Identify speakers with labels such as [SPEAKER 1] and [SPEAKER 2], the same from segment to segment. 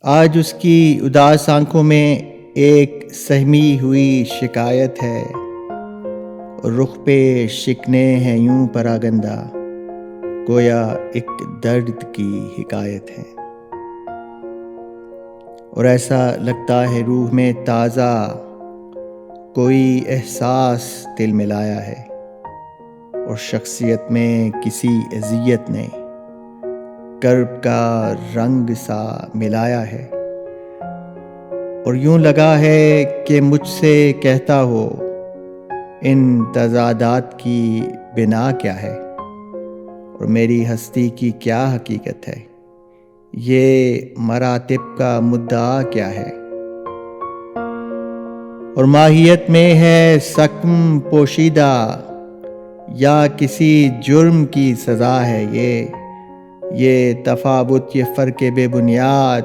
[SPEAKER 1] آج اس کی اداس آنکھوں میں ایک سہمی ہوئی شکایت ہے، اور رخ پہ شکنے ہیں یوں پراگندہ، گویا ایک درد کی حکایت ہے۔ اور ایسا لگتا ہے روح میں تازہ کوئی احساس دل میں لایا ہے، اور شخصیت میں کسی اذیت نے کرب کا رنگ سا ملایا ہے، اور یوں لگا ہے کہ مجھ سے کہتا ہو ان تضادات کی بنا کیا ہے، اور میری ہستی کی کیا حقیقت ہے، یہ مراتب کا مدعا کیا ہے، اور ماہیت میں ہے سقم پوشیدہ یا کسی جرم کی سزا ہے یہ تفاوت، یہ فرق بے بنیاد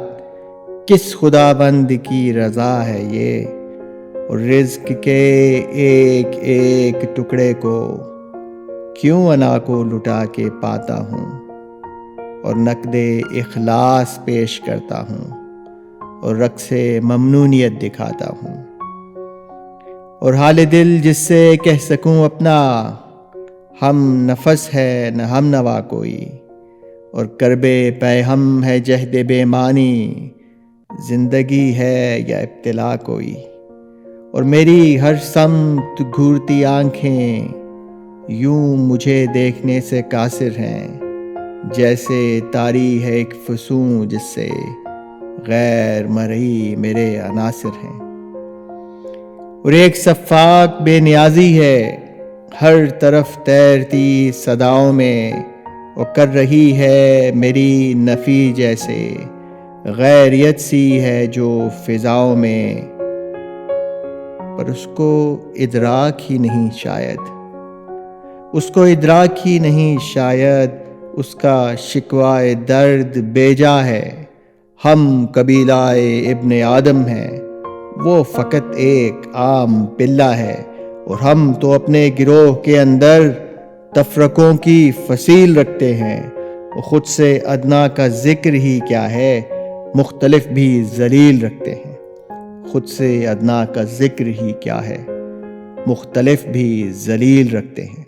[SPEAKER 1] کس خداوند کی رضا ہے یہ، اور رزق کے ایک ایک ٹکڑے کو کیوں انا کو لٹا کے پاتا ہوں، اور نقد اخلاص پیش کرتا ہوں، اور رقص ممنونیت دکھاتا ہوں، اور حال دل جس سے کہہ سکوں اپنا، ہم نفس ہے نہ ہم نوا کوئی، اور کرب پہ ہم ہے جہد بے معنی، زندگی ہے یا ابتلا کوئی، اور میری ہر سمت گھورتی آنکھیں یوں مجھے دیکھنے سے قاصر ہیں، جیسے طاری ہے ایک فسوں جس سے غیر مرئی میرے عناصر ہیں، اور ایک سفاک بے نیازی ہے ہر طرف تیرتی صداؤں میں، اور کر رہی ہے میری نفی جیسے غیریت سی ہے جو فضاؤں میں، پر اس کو ادراک ہی نہیں شاید اس کا شکوائے درد بیجا ہے، ہم قبیلہ ابن آدم ہیں، وہ فقط ایک عام پلہ ہے، اور ہم تو اپنے گروہ کے اندر تفرقوں کی فصیل رکھتے ہیں، اور خود سے ادنا کا ذکر ہی کیا ہے، مختلف بھی ذلیل رکھتے ہیں، خود سے ادنا کا ذکر ہی کیا ہے، مختلف بھی ذلیل رکھتے ہیں۔